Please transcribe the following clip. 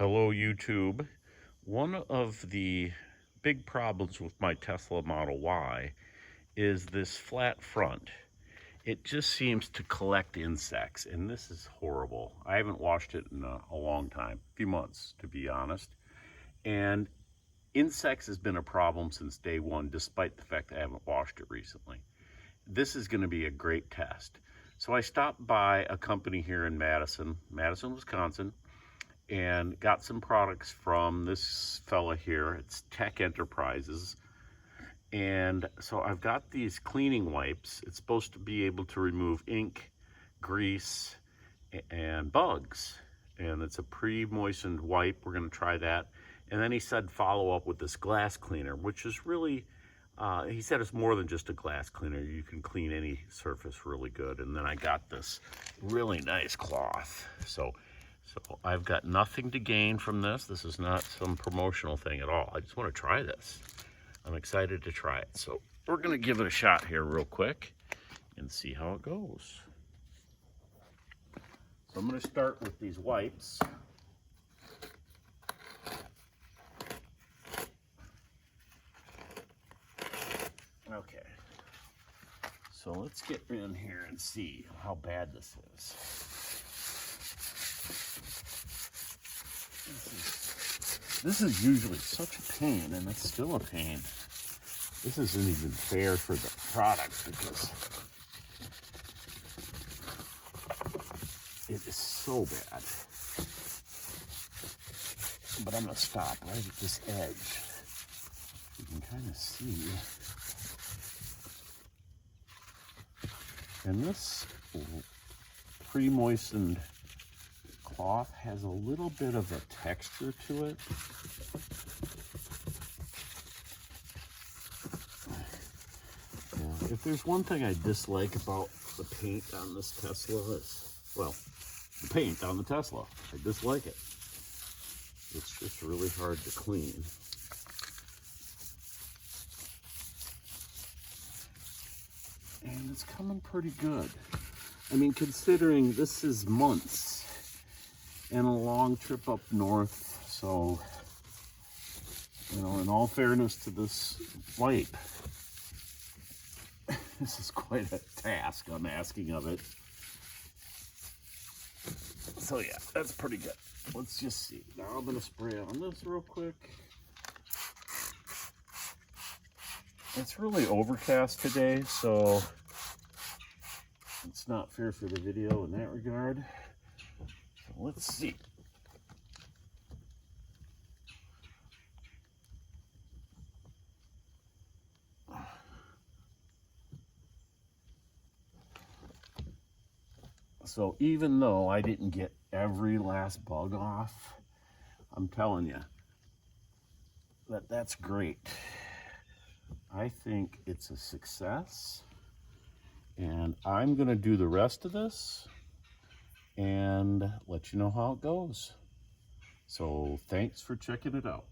Hello, YouTube. One of the big problems with my Tesla Model Y is this flat front. It just seems to collect insects, and this is horrible. I haven't washed it in a long time, a few months to be honest. And insects has been a problem since day one, despite the fact that I haven't washed it recently. This is going to be a great test. So I stopped by a company here in Madison, Wisconsin, and got some products from this fella here. It's Tech Enterprises. And so I've got these cleaning wipes. It's supposed to be able to remove ink, grease, and bugs. And it's a pre-moistened wipe. We're going to try that. And then he said follow up with this glass cleaner, which is really, he said it's more than just a glass cleaner. You can clean any surface really good. And then I got this really nice cloth. So I've got nothing to gain from this. This is not some promotional thing at all. I just want to try this. I'm excited to try it. So we're going to give it a shot here real quick and see how it goes. So I'm going to start with these wipes. Okay. So let's get in here and see how bad this is. This is usually such a pain, and it's still a pain. This isn't even fair for the product because it is so bad. But I'm going to stop right at this edge. You can kind of see. And this pre-moistened cloth has a little bit of a texture to it. If there's one thing I dislike about the paint on this Tesla, is, well, the paint on the Tesla. I dislike it. It's just really hard to clean. And it's coming pretty good. I mean, considering this is months and a long trip up north, so, you know, in all fairness to this wipe, this is quite a task I'm asking of it. So yeah, that's pretty good. Let's just see. Now I'm gonna spray on this real quick. It's really overcast today, so it's not fair for the video in that regard. So let's see. So even though I didn't get every last bug off, I'm telling you that that's great. I think it's a success, and I'm gonna do the rest of this and let you know how it goes. So thanks for checking it out.